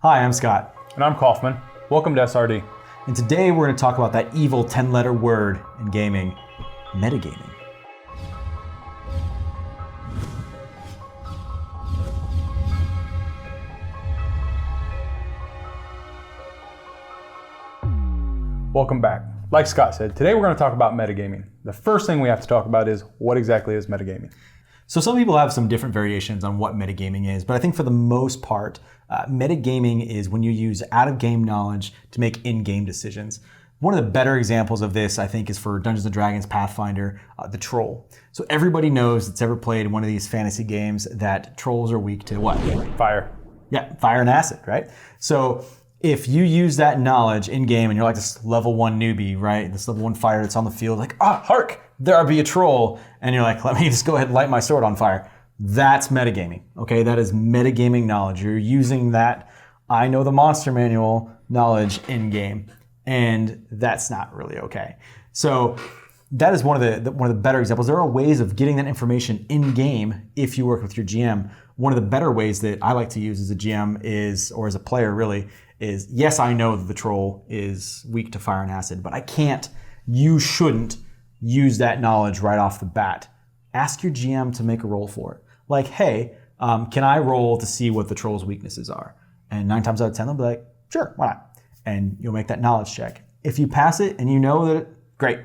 Hi, I'm Scott. And I'm Kaufman. Welcome to SRD. And today we're going to talk about that evil 10-letter word in gaming, metagaming. Welcome back. Like Scott said, today we're going to talk about metagaming. The first thing we have to talk about is what exactly is metagaming? So some people have some different variations on what metagaming is, but I think for the most part, metagaming is when you use out-of-game knowledge to make in-game decisions. One of the better examples of this, I think, is for Dungeons & Dragons Pathfinder, the troll. So everybody knows that's ever played one of these fantasy games that trolls are weak to what? Fire. Yeah, fire and acid, right? So if you use that knowledge in-game and you're like this level 1 newbie, right? This level 1 fighter that's on the field, like, hark, there be a troll. And you're like, let me just go ahead and light my sword on fire. That's metagaming, okay? That is metagaming knowledge. You're using that I know the monster manual knowledge in-game, and that's not really okay. So that is one of the better examples. There are ways of getting that information in-game if you work with your GM. One of the better ways that I like to use as a GM is, or as a player really, is yes, I know that the troll is weak to fire and acid, but you shouldn't use that knowledge right off the bat. Ask your GM to make a roll for it. Like, hey, can I roll to see what the troll's weaknesses are? And 9 times out of 10, they'll be like, sure, why not? And you'll make that knowledge check. If you pass it and you know that, great,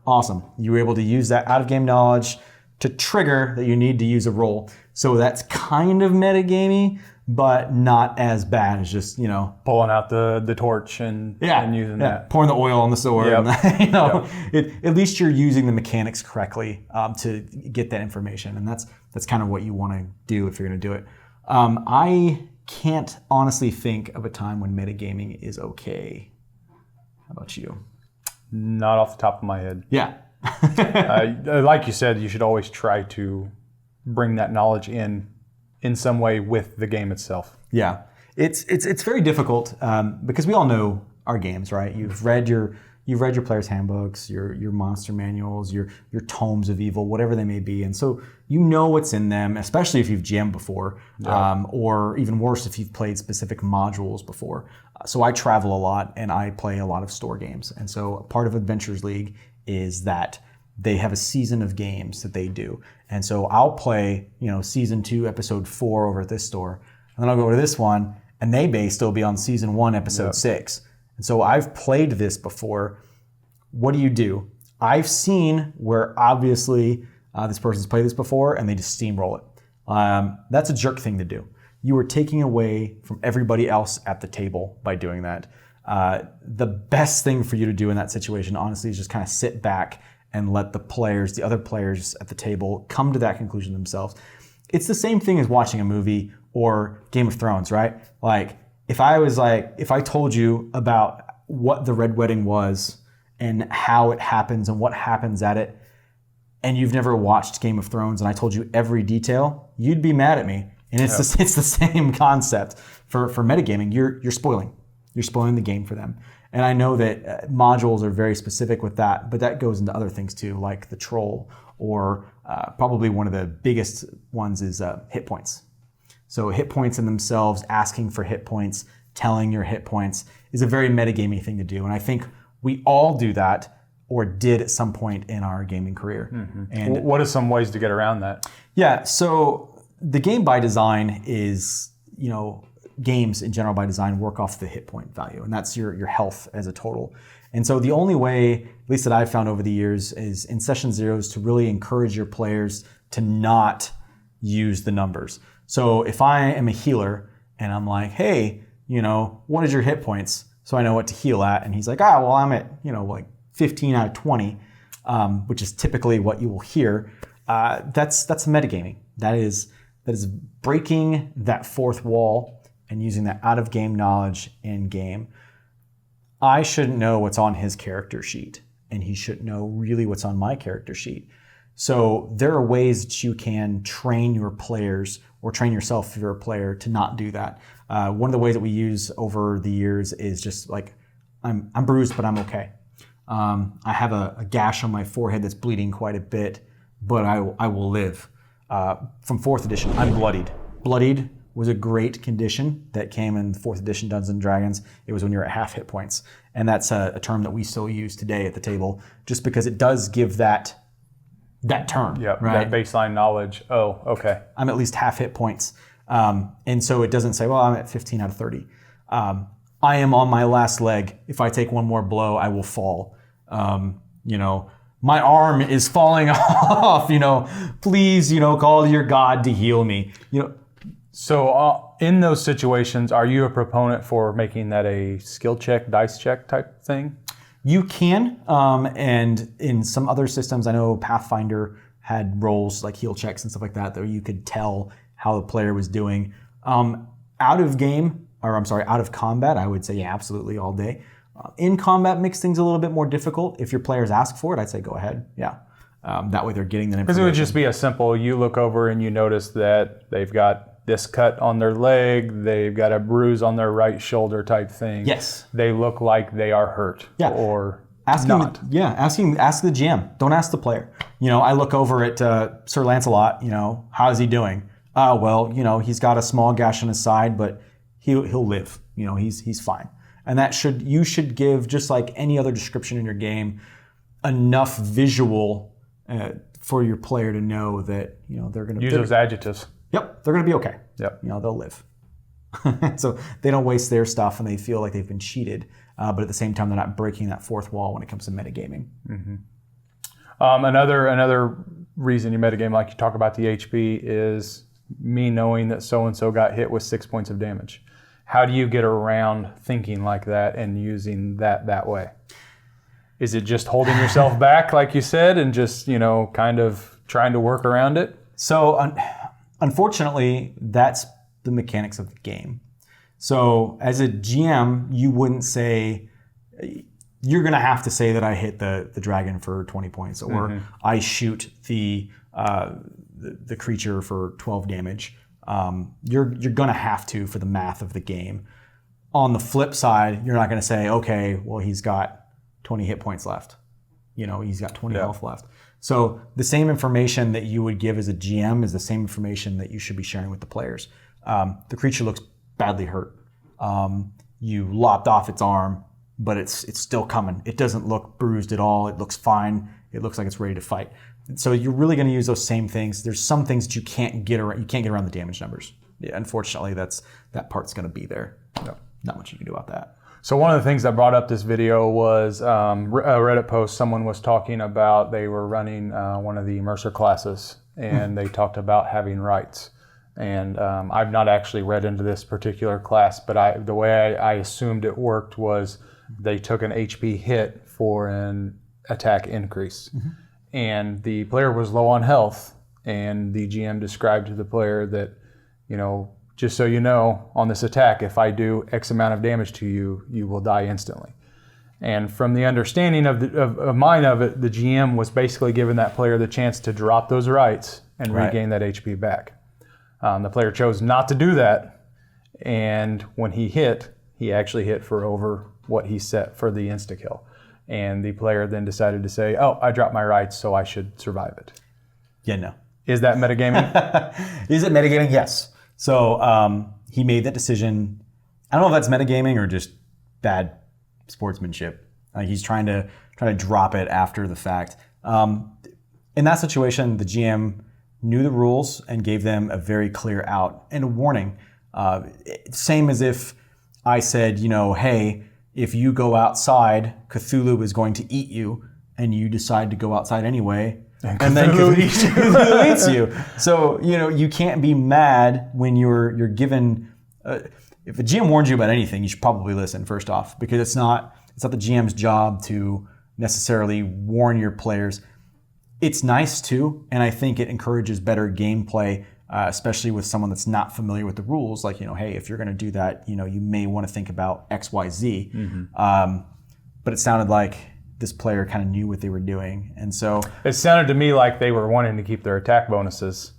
awesome. You were able to use that out-of-game knowledge to trigger that you need to use a roll. So that's kind of metagaming, but not as bad as just, Pulling out the torch and using that. Pouring the oil on the sword. Yep. At least you're using the mechanics correctly to get that information. And that's kind of what you want to do if you're going to do it. I can't honestly think of a time when metagaming is okay. How about you? Not off the top of my head. Yeah. Like you said, you should always try to bring that knowledge in some way with the game itself. Yeah, it's very difficult because we all know our games, right? You've read your players' handbooks, your monster manuals, your tomes of evil, whatever they may be, and so you know what's in them, especially if you've GM'd before, or even worse if you've played specific modules before. So I travel a lot and I play a lot of store games, and so part of Adventures League is that they have a season of games that they do. And so I'll play, season 2, episode 4 over at this store. And then I'll go over to this one, and they may still be on season 1, episode 6. And so I've played this before. What do? I've seen where obviously this person's played this before and they just steamroll it. That's a jerk thing to do. You are taking away from everybody else at the table by doing that. The best thing for you to do in that situation, honestly, is just kind of sit back and let the other players at the table come to that conclusion themselves. It's the same thing as watching a movie or Game of Thrones, right? Like, if I told you about what the Red Wedding was and how it happens and what happens at it, and you've never watched Game of Thrones and I told you every detail, you'd be mad at me. And it's the same concept for metagaming. You're spoiling. You're spoiling the game for them. And I know that modules are very specific with that, but that goes into other things too, like the troll, or probably one of the biggest ones is hit points. So hit points in themselves, asking for hit points, telling your hit points is a very metagaming thing to do. And I think we all do that or did at some point in our gaming career. Mm-hmm. And what are some ways to get around that? Yeah, so the game by design is, games in general by design work off the hit point value, and that's your health as a total. And so the only way, at least that I've found over the years, is in session zeros to really encourage your players to not use the numbers. So if I am a healer and I'm like, hey, what is your hit points? So I know what to heal at. And he's like, well, I'm at, like 15 out of 20, which is typically what you will hear. That's metagaming. That is breaking that fourth wall and using that out-of-game knowledge in-game. I shouldn't know what's on his character sheet, and he shouldn't know really what's on my character sheet. So there are ways that you can train your players or train yourself if you're a player to not do that. One of the ways that we use over the years is just like, I'm bruised, but I'm okay. I have a gash on my forehead that's bleeding quite a bit, but I will live. From 4th edition, I'm bloodied. Bloodied was a great condition that came in 4th edition Dungeons and Dragons. It was when you're at half hit points. And that's a term that we still use today at the table, just because it does give that term. Yep, right? that baseline knowledge. Oh, okay. I'm at least half hit points. And so it doesn't say, well, I'm at 15 out of 30. I am on my last leg. If I take one more blow, I will fall. My arm is falling off, please, call your God to heal me. So in those situations, are you a proponent for making that a skill check, dice check type thing? You can, and in some other systems, I know Pathfinder had rolls like heal checks and stuff like that you could tell how the player was doing. Out of combat, I would say, yeah, absolutely, all day. In combat makes things a little bit more difficult. If your players ask for it, I'd say go ahead, yeah. That way they're getting the information. Because it would just be a simple, you look over and you notice that they've got this cut on their leg, they've got a bruise on their right shoulder type thing. Yes. They look like they are hurt or ask not. Ask the GM. Don't ask the player. I look over at Sir Lancelot, how's he doing? He's got a small gash on his side, but he'll live. He's fine. And you should give, just like any other description in your game, enough visual for your player to know that they're going to use those adjectives. Yep, they're going to be okay. Yep, they'll live. So they don't waste their stuff and they feel like they've been cheated, but at the same time they're not breaking that fourth wall when it comes to metagaming. Mm-hmm. Another reason you metagame, like you talk about the HP, is me knowing that so and so got hit with 6 points of damage. How do you get around thinking like that and using that way? Is it just holding yourself back, like you said, and just, kind of trying to work around it? So unfortunately, that's the mechanics of the game. So as a GM, you wouldn't say, you're going to have to say that I hit the dragon for 20 points, or I shoot the creature for 12 damage. You're going to have to for the math of the game. On the flip side, you're not going to say, okay, well, he's got 20 hit points left. He's got 20 health left. So the same information that you would give as a GM is the same information that you should be sharing with the players. The creature looks badly hurt. You lopped off its arm, but it's still coming. It doesn't look bruised at all. It looks fine. It looks like it's ready to fight. So you're really going to use those same things. There's some things that you can't get around. You can't get around the damage numbers. Yeah, unfortunately, that part's going to be there. No, not much you can do about that. So one of the things that brought up this video was a Reddit post. Someone was talking about, they were running one of the Mercer classes, and they talked about having rights. And I've not actually read into this particular class, but the way I assumed it worked was they took an HP hit for an attack increase. And the player was low on health, and the GM described to the player that, just so you know, on this attack, if I do X amount of damage to you, you will die instantly. And from the understanding of mine of it, the GM was basically giving that player the chance to drop those rights and regain that HP back. The player chose not to do that, and when he actually hit for over what he set for the insta-kill. And the player then decided to say, oh, I dropped my rights, so I should survive it. Yeah, no. Is that metagaming? Is it metagaming? Yes. So he made that decision. I don't know if that's metagaming or just bad sportsmanship. He's trying to drop it after the fact. In that situation, the GM knew the rules and gave them a very clear out and a warning. Same as if I said, hey, if you go outside, Cthulhu is going to eat you, and you decide to go outside anyway. And then Cthulhu eats you. So, you can't be mad when you're given, if a GM warns you about anything, you should probably listen first off, because it's not the GM's job to necessarily warn your players. It's nice too, and I think it encourages better gameplay, especially with someone that's not familiar with the rules. Like, hey, if you're going to do that, you may want to think about X, Y, Z. But it sounded like this player kind of knew what they were doing. And so it sounded to me like they were wanting to keep their attack bonuses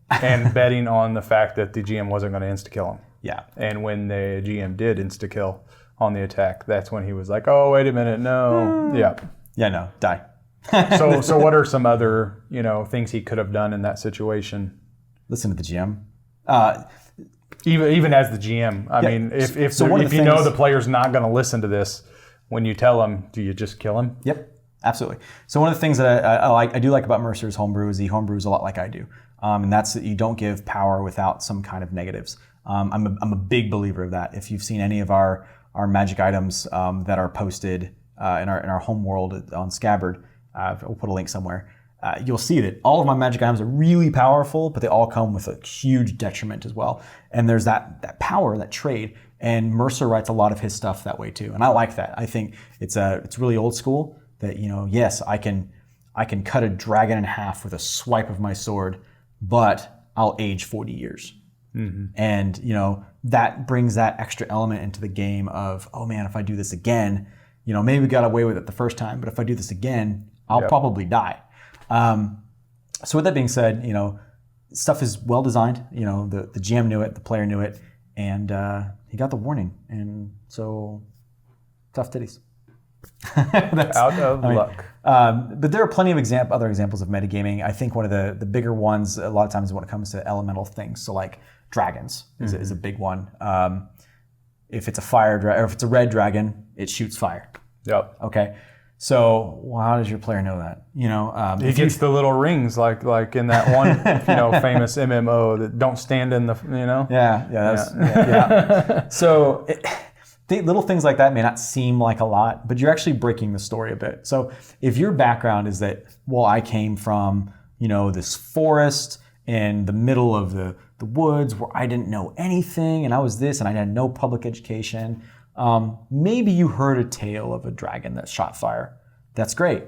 and betting on the fact that the GM wasn't going to insta-kill him. Yeah. And when the GM did insta-kill on the attack, that's when he was like, oh, wait a minute, no. Yeah. Yeah, no, die. So what are some other, things he could have done in that situation? Listen to the GM. Even as the GM, I mean, if you know the player's not going to listen to this, when you tell them, do you just kill him? Yep, absolutely. So one of the things that I do like about Mercer's homebrew is he homebrews a lot like I do, and that's that you don't give power without some kind of negatives. I'm a big believer of that. If you've seen any of our magic items that are posted in our home world on Scabbard, we'll put a link somewhere. You'll see that all of my magic items are really powerful, but they all come with a huge detriment as well. And there's that power, that trade. And Mercer writes a lot of his stuff that way too. And I like that. I think it's really old school that, yes, I can cut a dragon in half with a swipe of my sword, but I'll age 40 years. Mm-hmm. And, that brings that extra element into the game of, oh man, if I do this again, maybe we got away with it the first time, but if I do this again, I'll probably die. So with that being said, stuff is well designed. The GM knew it, the player knew it, and he got the warning. And so, tough titties. Out of luck. But there are plenty of other examples of metagaming. I think one of the bigger ones, a lot of times when it comes to elemental things, so like dragons is a big one. If it's a or if it's a red dragon, it shoots fire. Yep. Okay. So how does your player know that? He gets the little rings like in that one famous MMO that don't stand in the Yeah. So little things like that may not seem like a lot, but you're actually breaking the story a bit. So if your background is that, well, I came from this forest in the middle of the woods where I didn't know anything, and I was this, and I had no public education. Maybe you heard a tale of a dragon that shot fire. That's great.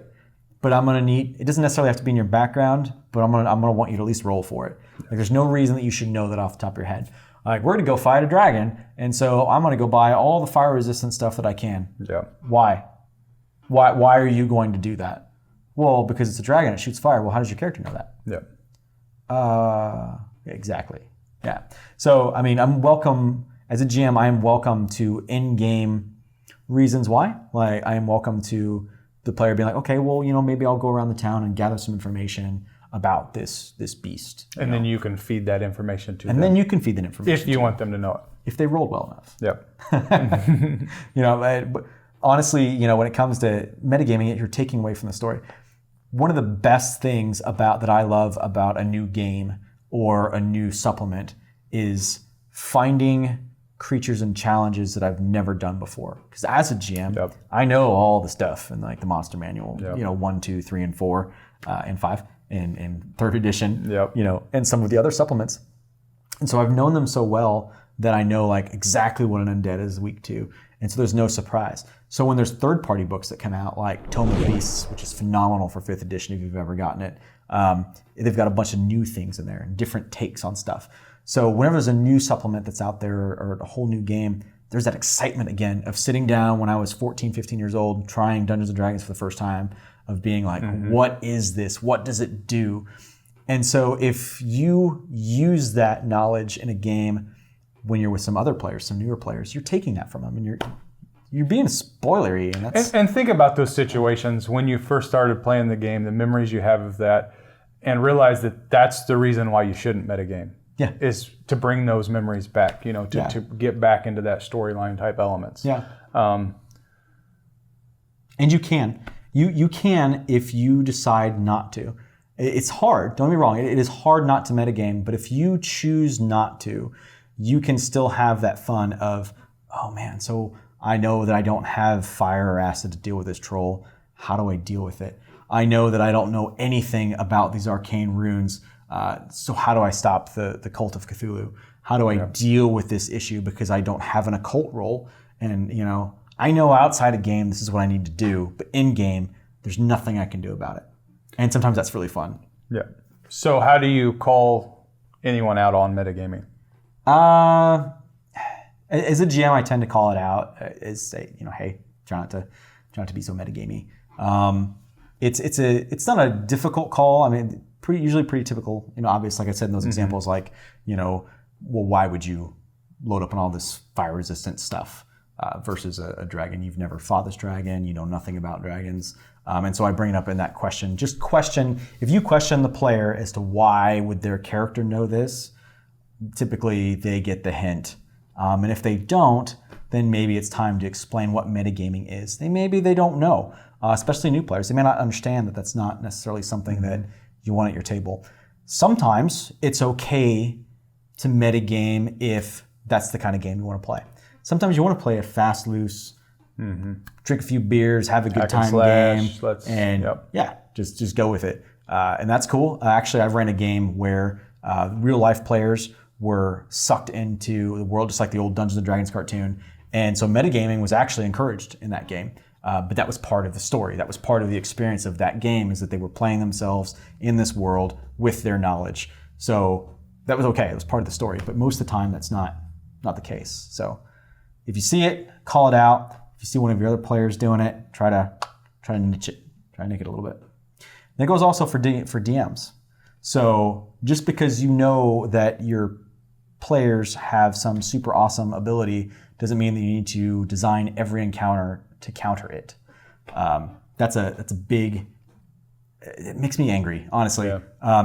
But I'm gonna need, it doesn't necessarily have to be in your background, but I'm gonna want you to at least roll for it. Like there's no reason that you should know that off the top of your head. Like we're gonna go fight a dragon, and so I'm gonna go buy all the fire resistant stuff that I can. Yeah. Why? Why are you going to do that? Well, because it's a dragon, it shoots fire. Well, how does your character know that? Yeah. Exactly. Yeah. So I mean, I'm welcome. As a GM, I am welcome to in-game reasons why. Like I am welcome to the player being like, okay, well, maybe I'll go around the town and gather some information about this beast. And then you can feed that information to them. And then you can feed that information if you want them to know it. If they rolled well enough. Yep. But honestly, when it comes to metagaming, you're taking away from the story. One of the best things that I love about a new game or a new supplement is finding creatures and challenges that I've never done before. Because as a GM, I know all the stuff in like the monster manual, 1, 2, 3, and 4, and 5, and 3rd edition, and some of the other supplements. And so I've known them so well that I know like exactly what an undead is weak to. And so there's no surprise. So when there's third-party books that come out, like Tome of Beasts, which is phenomenal for 5th edition if you've ever gotten it, they've got a bunch of new things in there and different takes on stuff. So whenever there's a new supplement that's out there or a whole new game, there's that excitement again of sitting down when I was 14, 15 years old, trying Dungeons & Dragons for the first time, of being like, what is this? What does it do? And so if you use that knowledge in a game when you're with some other players, some newer players, you're taking that from them and you're being spoilery. And think about those situations when you first started playing the game, the memories you have of that, and realize that that's the reason why you shouldn't metagame. Yeah. Is to bring those memories back, to get back into that storyline type elements. Yeah. And you can. You can if you decide not to. It's hard, don't get me wrong. It is hard not to metagame, but if you choose not to, you can still have that fun of, oh man, so I know that I don't have fire or acid to deal with this troll. How do I deal with it? I know that I don't know anything about these arcane runes. So how do I stop the cult of Cthulhu? How do I deal with this issue because I don't have an occult role? And, I know outside of game, this is what I need to do, but in game, there's nothing I can do about it. And sometimes that's really fun. Yeah. So how do you call anyone out on metagaming? As a GM, I tend to call it out. Is say, hey, try not to be so metagamey. It's not a difficult call. I mean, usually pretty typical. Obvious, like I said in those examples, like, well, why would you load up on all this fire resistant stuff versus a dragon? You've never fought this dragon. You know nothing about dragons. And so I bring it up in that question. Just question, if you question the player as to why would their character know this, typically they get the hint. And if they don't, then maybe it's time to explain what metagaming is. Maybe they don't know, especially new players. They may not understand that that's not necessarily something that you want at your table. Sometimes it's okay to metagame if that's the kind of game you want to play. Sometimes you want to play a fast, loose, drink a few beers, have a good time game, and just go with it. And that's cool. Actually, I've ran a game where real life players were sucked into the world, just like the old Dungeons and Dragons cartoon. And so metagaming was actually encouraged in that game. But that was part of the story. That was part of the experience of that game, is that they were playing themselves in this world with their knowledge. So that was okay. It was part of the story. But most of the time, that's not the case. So if you see it, call it out. If you see one of your other players doing it, try to niche it. Try to nick it a little bit. That goes also for DMs. So just because you know that your players have some super awesome ability doesn't mean that you need to design every encounter to counter it. That's a big. It makes me angry, honestly. Yeah.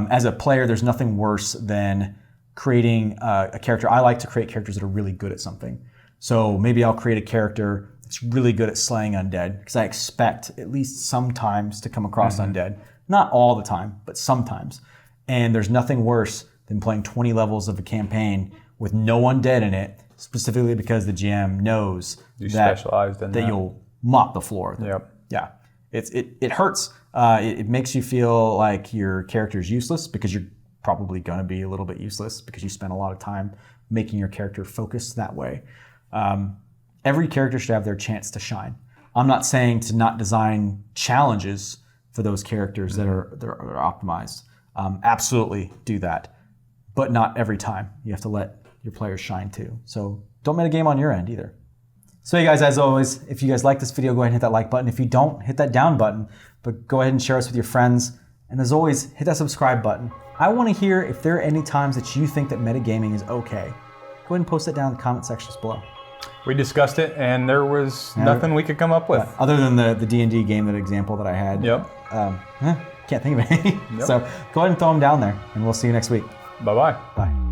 As a player, there's nothing worse than creating a character. I like to create characters that are really good at something. So maybe I'll create a character that's really good at slaying undead, because I expect at least sometimes to come across undead. Not all the time, but sometimes. And there's nothing worse than playing 20 levels of a campaign with no undead in it, specifically because the GM knows that you'll mop the floor. Yep. Yeah. It hurts. It makes you feel like your character is useless, because you're probably going to be a little bit useless because you spend a lot of time making your character focus that way. Every character should have their chance to shine. I'm not saying to not design challenges for those characters that are optimized. Absolutely do that, but not every time. You have to let your players shine too. So don't metagame on your end either. So hey guys, as always, if you guys like this video, go ahead and hit that like button. If you don't, hit that down button, but go ahead and share us with your friends. And as always, hit that subscribe button. I want to hear if there are any times that you think that metagaming is okay. Go ahead and post it down in the comment sections below. We discussed it, and there was nothing we could come up with. Other than the D&D game, that example that I had. Yep. Can't think of any. Yep. So go ahead and throw them down there, and we'll see you next week. Bye-bye. Bye.